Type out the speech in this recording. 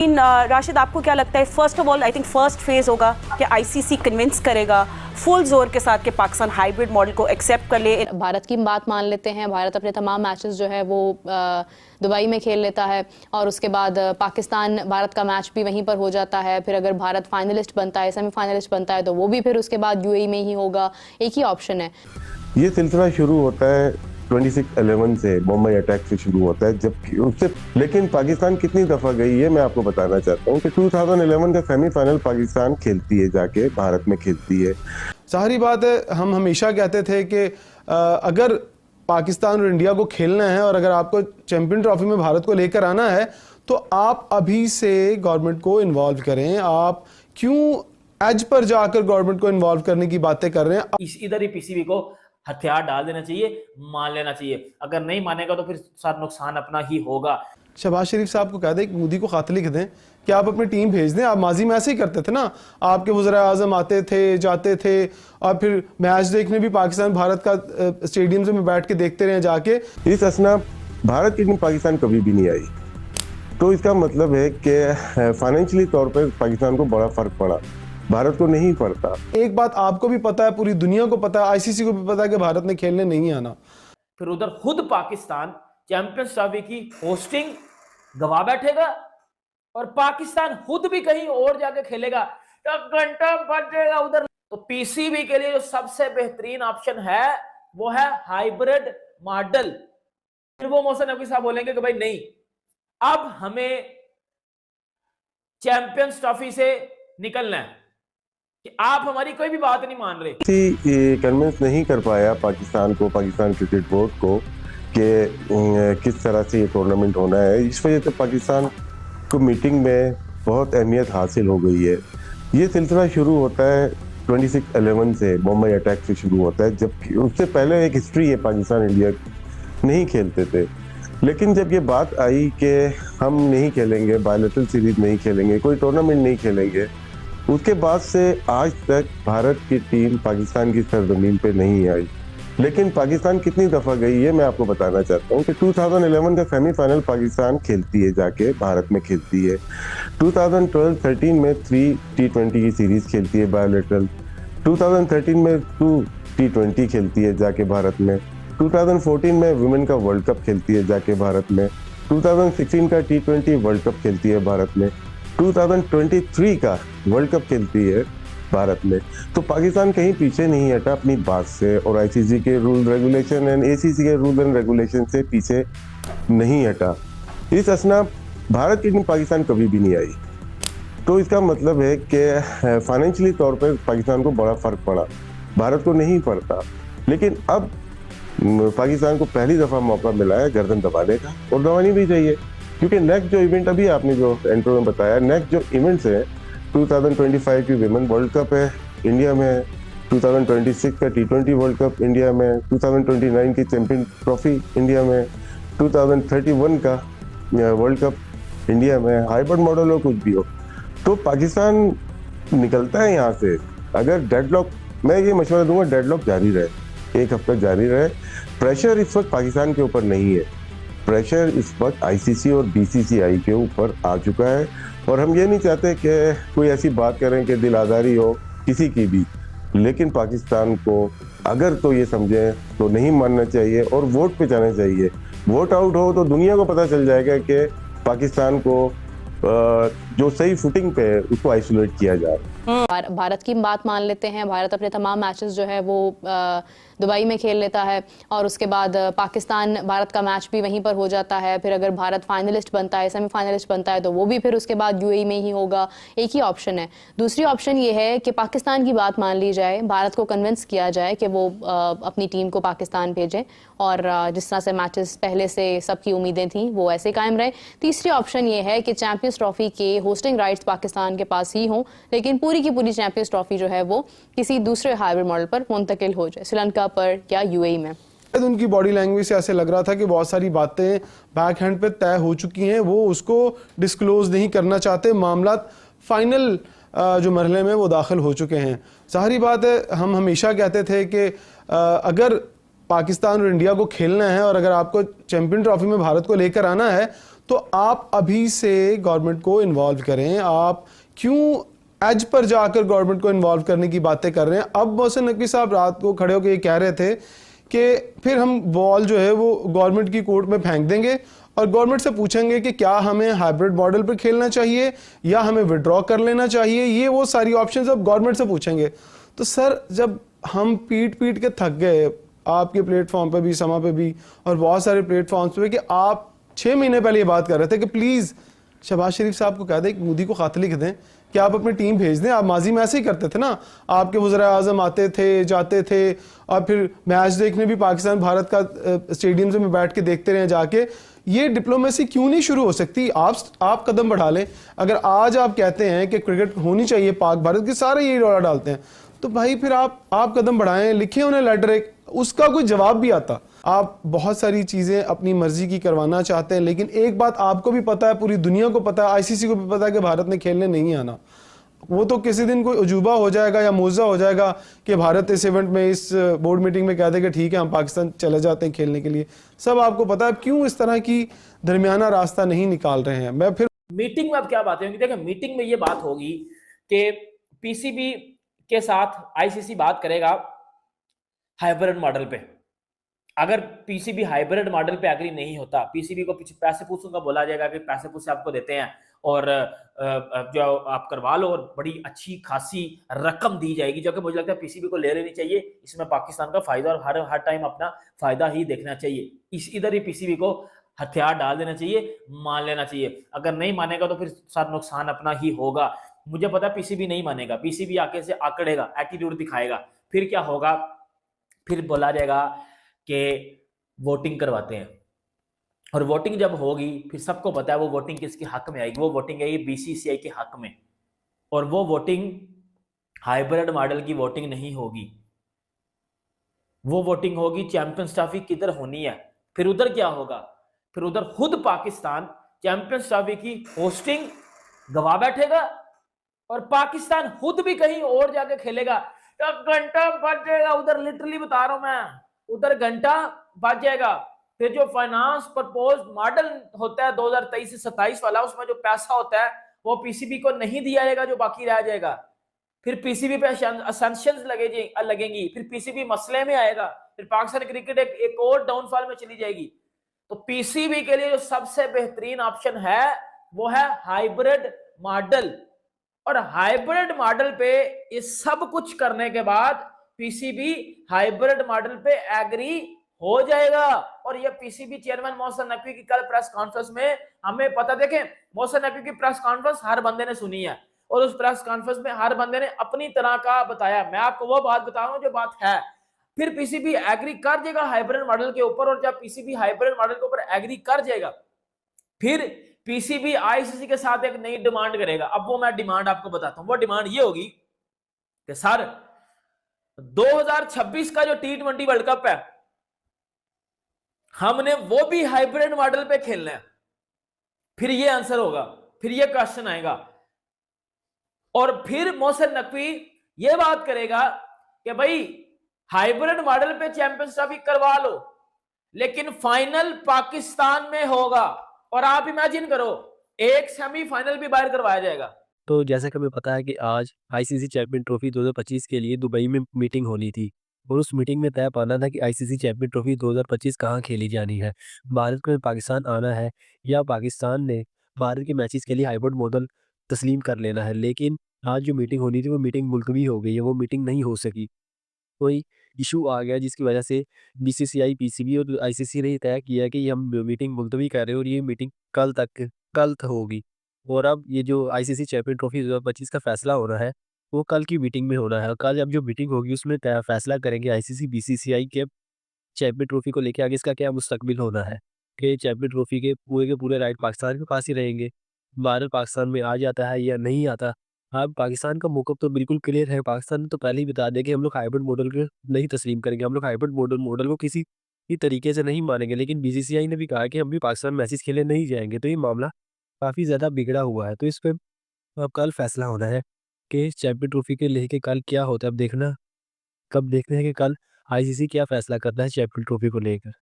राशिद, आपको क्या लगता है, first of all I think first phase होगा कि आईसीसी कन्विंस करेगा फुल जोर के साथ कि पाकिस्तान हाइब्रिड मॉडल को एक्सेप्ट कर ले। भारत की बात मान लेते हैं, भारत अपने तमाम मैचेस जो है वो दुबई में खेल लेता है और उसके बाद पाकिस्तान भारत का मैच भी वहीं पर हो जाता है। फिर अगर भारत फाइनलिस्ट बनता है, सेमीफाइनलिस्ट बनता है, तो वो भी फिर उसके बाद यूएई में ही होगा। एक ही ऑप्शन है। ये सिलसिला शुरू होता है 26/11 से, मुंबई अटैक से शुरू होता है, जबकि उससे लेकिन पाकिस्तान कितनी दफा गई है मैं आपको बताना चाहता हूँ कि 2011 का सेमीफाइनल पाकिस्तान खेलती है, जाके भारत में खेलती है। सारी बात है, हम हमेशा कहते थे कि अगर पाकिस्तान और इंडिया को खेलना है और अगर आपको चैंपियन ट्रॉफी में भारत को लेकर आना है तो आप अभी से गवर्नमेंट को इन्वॉल्व करें। आप क्यों एज पर जाकर गवर्नमेंट को इन्वॉल्व करने की बातें कर रहे हैं? इधर ही पीसीबी को हथियार डाल देना चाहिए, मान लेना चाहिए। अगर नहीं मानेगा तो फिर सारा नुकसान अपना ही होगा। शहबाज शरीफ साहब को कह दें, मोदी को खत लिख दें कि आप अपनी टीम भेज दें। आप माजी में ऐसे ही करते थे ना, आपके वज़ीर आज़म आते थे जाते थे और फिर मैच देखने भी पाकिस्तान भारत का स्टेडियम से में बैठ के देखते रहे जाके। इस असना भारत की टीम पाकिस्तान कभी भी नहीं आई, तो इसका मतलब है कि फाइनेंशियली तौर पर पाकिस्तान को बड़ा फर्क पड़ा, भारत को नहीं पड़ता। एक बात आपको भी पता है, पूरी दुनिया को पता है, आईसीसी को भी पता है कि भारत ने खेलने नहीं आना। फिर उधर खुद पाकिस्तान चैंपियंस ट्रॉफी की होस्टिंग गवा बैठेगा और पाकिस्तान खुद भी कहीं और जाके खेलेगा तो घंटा बढ़ जाएगा उधर। तो पीसीबी के लिए जो सबसे बेहतरीन ऑप्शन है वो है हाइब्रिड मॉडल। फिर वो मोहसिन नकवी साहब बोलेंगे कि भाई नहीं, अब हमें चैंपियंस ट्रॉफी से निकलना है कि आप हमारी कोई भी बात नहीं मान रहे। कन्विंस नहीं कर पाया पाकिस्तान को, पाकिस्तान क्रिकेट बोर्ड को, कि किस तरह से ये टूर्नामेंट होना है। इस वजह से पाकिस्तान को मीटिंग में बहुत अहमियत हासिल हो गई है। ये सिलसिला शुरू होता है 26/11 से, मुंबई अटैक से शुरू होता है, जबकि उससे पहले एक हिस्ट्री है, पाकिस्तान इंडिया नहीं खेलते थे। लेकिन जब ये बात आई कि हम नहीं खेलेंगे, बायलैटरल सीरीज नहीं खेलेंगे, कोई टूर्नामेंट नहीं खेलेंगे, उसके बाद से आज तक भारत की टीम पाकिस्तान की सरजमीन पे नहीं आई। लेकिन पाकिस्तान कितनी दफ़ा गई है मैं आपको बताना चाहता हूँ कि 2011 का सेमीफाइनल पाकिस्तान खेलती है, जाके भारत में खेलती है। 2012-13 में 3 T20 की सीरीज़ खेलती है बायोलेटरल। 2013 में 2 T20 खेलती है जाके भारत में। 2014 में वुमेन का वर्ल्ड कप खेलती है जाके भारत में। 2016 का T20 वर्ल्ड कप खेलती है भारत में। 2023 का वर्ल्ड कप खेलती है भारत में। तो पाकिस्तान कहीं पीछे नहीं हटा अपनी बात से, और आईसीसी के रूल रेगुलेशन एंड एसीसी के रूल एंड रेगुलेशन से पीछे नहीं हटा। इस असना भारत की टीम पाकिस्तान कभी भी नहीं आई, तो इसका मतलब है कि फाइनेंशियली तौर पर पाकिस्तान को बड़ा फर्क पड़ा, भारत को नहीं पड़ता। लेकिन अब पाकिस्तान को पहली दफ़ा मौका मिला है गर्दन दबाने का, और दबानी भी चाहिए, क्योंकि नेक्स्ट जो इवेंट अभी आपने जो इंट्रो में बताया, नेक्स्ट जो इवेंट्स है 2025 की विमेन वर्ल्ड कप है इंडिया में, 2026 का T20 वर्ल्ड कप इंडिया में, 2029 की चैंपियन ट्रॉफी इंडिया में, 2031 का वर्ल्ड कप इंडिया में। हाइब्रिड मॉडल हो कुछ भी हो, तो पाकिस्तान निकलता है यहाँ से। अगर डेडलॉक, मैं ये मशवरा दूंगा, डेडलॉक जारी रहे, 1 हफ्ता जारी रहे। प्रेशर इस वक्त पाकिस्तान के ऊपर नहीं है, प्रेशर इस वक्त आईसीसी और बीसीसीआई के ऊपर आ चुका है। और हम ये नहीं चाहते कि कोई ऐसी बात करें कि दिल आज़ारी हो किसी की भी, लेकिन पाकिस्तान को अगर तो ये समझें तो नहीं मानना चाहिए और वोट पे जाना चाहिए। वोट आउट हो तो दुनिया को पता चल जाएगा कि पाकिस्तान को जो सही फुटिंग पे है उसको आइसोलेट किया जा रहा है। भारत की बात मान लेते हैं, भारत अपने तमाम मैचेस जो है वो दुबई में खेल लेता है और उसके बाद पाकिस्तान भारत का मैच भी वहीं पर हो जाता है। फिर अगर भारत फाइनलिस्ट बनता है, सेमीफाइनलिस्ट बनता है, तो वो भी फिर उसके बाद यूएई में ही होगा। एक ही ऑप्शन है। दूसरी ऑप्शन ये है कि पाकिस्तान की बात मान ली जाए, भारत को कन्विंस किया जाए कि वो अपनी टीम को पाकिस्तान भेजें और जिस तरह से मैचेस पहले से सबकी उम्मीदें थी वो ऐसे कायम रहे। तीसरी ऑप्शन ये है कि चैंपियंस ट्रॉफी के होस्टिंग राइट्स पाकिस्तान के पास ही हों, लेकिन पूरी की पूरी चैंपियंस ट्रॉफी जो है वो किसी दूसरे हाइब्रिड मॉडल पर मुंतकिल हो जाए, श्रीलंका पर या यूएई में। उनकी बॉडी लैंग्वेज से ऐसे लग रहा था कि बहुत सारी बातें बैक हैंड पे तय हो चुकी हैं, वो उसको डिस्क्लोज नहीं करना चाहते। मामला फाइनल जो मरहले में वो दाखिल हो चुके हैं। ज़ाहिरी बात है, हम हमेशा कहते थे कि अगर पाकिस्तान और इंडिया को खेलना है और अगर आपको चैंपियन ट्रॉफी में भारत को लेकर आना है तो आप अभी से गवर्नमेंट को इन्वॉल्व करें। आप क्यों एज पर जाकर गवर्नमेंट को इन्वॉल्व करने की बातें कर रहे हैं? अब मोहसिन नकवी साहब रात को खड़े होकर ये कह रहे थे कि फिर हम बॉल जो है वो गवर्नमेंट की कोर्ट में फेंक देंगे और गवर्नमेंट से पूछेंगे कि क्या हमें हाइब्रिड मॉडल पर खेलना चाहिए या हमें विड्रॉ कर लेना चाहिए। ये वो सारी ऑप्शंस अब गवर्नमेंट से पूछेंगे। तो सर, जब हम पीट पीट के थक गए आपके प्लेटफॉर्म पे भी, समा पे भी और बहुत सारे प्लेटफॉर्म्स पे, कि आप 6 महीने पहले ये बात कर रहे थे कि प्लीज़ शहबाज शरीफ साहब को कह दें कि मोदी को खत लिख दें कि आप अपनी टीम भेज दें। आप माजी में ऐसे ही करते थे ना, आपके वज़ीर आज़म आते थे, जाते थे और फिर मैच देखने भी पाकिस्तान भारत का स्टेडियम में बैठ के देखते रहे जाके। ये डिप्लोमेसी क्यों नहीं शुरू हो सकती? आप कदम बढ़ा लें। अगर आज आप कहते हैं कि क्रिकेट होनी चाहिए पाक भारत के, सारे यही रौला डालते हैं, तो भाई फिर आप कदम बढ़ाएं, लिखें उन्हें लेटर, एक उसका कोई जवाब भी आता। आप बहुत सारी चीज़ें अपनी मर्जी की करवाना चाहते हैं, लेकिन एक बात आपको भी पता है, पूरी दुनिया को पता है, आईसीसी को भी पता है कि भारत ने खेलने नहीं आना। वो तो किसी दिन कोई अजूबा हो जाएगा या मौजा हो जाएगा कि भारत इस इवेंट में, इस बोर्ड मीटिंग में कह दे कि ठीक है हम पाकिस्तान चले जाते हैं खेलने के लिए। सब आपको पता है, क्यों इस तरह की दरमियाना रास्ता नहीं निकाल रहे हैं? मैं फिर मीटिंग में अब क्या बातें होंगी? देखिए, मीटिंग में ये बात होगी कि पीसीबी के साथ आईसीसी बात करेगा हाइब्रिड मॉडल पे। अगर पीसीबी हाइब्रिड मॉडल पे एग्री नहीं होता, पीसीबी को पीछे पैसे पूछूंगा बोला जाएगा कि पैसे पूछे आपको देते हैं और जो आप करवा लो और बड़ी अच्छी खासी रकम दी जाएगी, जो कि मुझे लगता है पीसीबी को ले लेनी चाहिए। इसमें पाकिस्तान का फायदा और हर टाइम अपना फायदा ही देखना चाहिए। इधर ही पीसीबी को हथियार डाल देना चाहिए, मान लेना चाहिए। अगर नहीं मानेगा तो फिर सारा नुकसान अपना ही होगा। मुझे पता है पीसीबी नहीं मानेगा, पीसीबी आके से आकड़ेगा, एटीट्यूड दिखाएगा। फिर क्या होगा? फिर बोला जाएगा कि वोटिंग करवाते हैं, और वोटिंग जब होगी फिर सबको पता है वो वोटिंग किसके हक में आएगी। वो वोटिंग आएगी बीसीसीआई के हक में, और वो वोटिंग हाइब्रिड मॉडल की वोटिंग नहीं होगी। वो वोटिंग होगी चैंपियंस ट्रॉफी किधर होनी है। फिर उधर क्या होगा? फिर उधर खुद पाकिस्तान चैंपियंस ट्रॉफी की होस्टिंग गवा बैठेगा और पाकिस्तान खुद भी कहीं और जाके खेलेगा। तो घंटा बच जाएगा उधर, लिटरली बता रहा हूं मैं, उधर घंटा बच जाएगा। फिर जो फाइनेंस प्रपोज मॉडल होता है 2023 से 27 वाला, उसमें जो पैसा होता है वो पीसीबी को नहीं दिया जाएगा, जो बाकी रह जाएगा। फिर पीसीबी पे सैंक्शंस लगेंगी, फिर पीसीबी मसले में आएगा, फिर पाकिस्तान क्रिकेट एक और डाउनफॉल में चली जाएगी। तो पीसीबी के लिए जो सबसे बेहतरीन ऑप्शन है वो है हाइब्रिड मॉडल। और हाइब्रिड मॉडल पे ये सब कुछ करने के बाद पीसीबी हाइब्रिड मॉडल पे एग्री हो जाएगा। और ये पीसीबी चेयरमैन मोहसिन नकवी की कल प्रेस कॉन्फ्रेंस में हमें पता, देखें मोहसिन नकवी की प्रेस कॉन्फ्रेंस हर बंदे ने सुनी है और उस प्रेस कॉन्फ्रेंस में हर बंदे ने अपनी तरह का बताया। मैं आपको वो बात बता रहा हूं जो बात है। फिर पीसीबी एग्री कर जाएगा हाइब्रिड मॉडल के ऊपर, और जब पीसीबी हाइब्रिड मॉडल के ऊपर एग्री कर जाएगा फिर पीसीबी आईसीसी के साथ एक नई डिमांड करेगा। अब वो मैं डिमांड आपको बताता हूं। वो डिमांड ये होगी कि सर 2026 का जो T20 वर्ल्ड कप है हमने वो भी हाइब्रिड मॉडल पे खेलना है। फिर ये आंसर होगा, फिर ये क्वेश्चन आएगा, और फिर मोहसिन नकवी ये बात करेगा कि भाई हाइब्रिड मॉडल पे चैंपियंस ट्रॉफी करवा लो, लेकिन फाइनल पाकिस्तान में होगा। और आप इमेजिन करो एक सेमीफाइनल भी बाहर करवाया जाएगा। तो जैसा कि हमें पता है कि आज आईसीसी चैंपियन ट्रॉफी 2025 के लिए दुबई में मीटिंग होनी थी और उस मीटिंग में तय पाना था कि आईसीसी चैंपियन ट्रॉफी 2025 कहाँ खेली जानी है। भारत को पाकिस्तान आना है या पाकिस्तान ने भारत के मैचेस के लिए हाइब्रिड मॉडल तस्लीम कर लेना है। लेकिन आज जो मीटिंग होनी थी वो मीटिंग मुलतवी हो गई है, वो मीटिंग नहीं हो सकी। कोई इशू आ गया जिसकी वजह से बीसीसीआई, पीसीबी और आईसीसी ने तय किया कि हम मीटिंग मुलतवी कर रहे हैं और ये मीटिंग कल होगी। और अब ये जो आईसीसी चैंपियन ट्रॉफी 2025 का फैसला होना है वो कल की मीटिंग में होना है, और कल अब जो मीटिंग होगी उसमें फैसला करेंगे आईसीसी बीसीसीआई के चैंपियन ट्रॉफी को लेके आगे इसका क्या मुस्तकबिल होना है, कि चैंपियन ट्रॉफी के पूरे राइट पाकिस्तान के पास ही रहेंगे। भारत पाकिस्तान में आ जाता है या नहीं आता। अब पाकिस्तान का मौक़िफ़ तो बिल्कुल क्लियर है। पाकिस्तान ने तो पहले ही बता दिया कि हम लोग हाइब्रिड मॉडल को नहीं तस्लीम करेंगे, हम लोग हाइब्रिड मॉडल को किसी भी तरीके से नहीं मानेंगे। लेकिन बीसीसीआई ने भी कहा कि हम भी पाकिस्तान मैचेस खेलने नहीं जाएंगे। तो ये मामला काफ़ी ज़्यादा बिगड़ा हुआ है। तो इस पे अब कल फैसला होना है कि चैंपियन ट्रॉफी के लेके कल क्या होता है। अब देखना, कब देखते हैं कि कल आईसीसी क्या फैसला करता है चैंपियन ट्रॉफी को लेकर।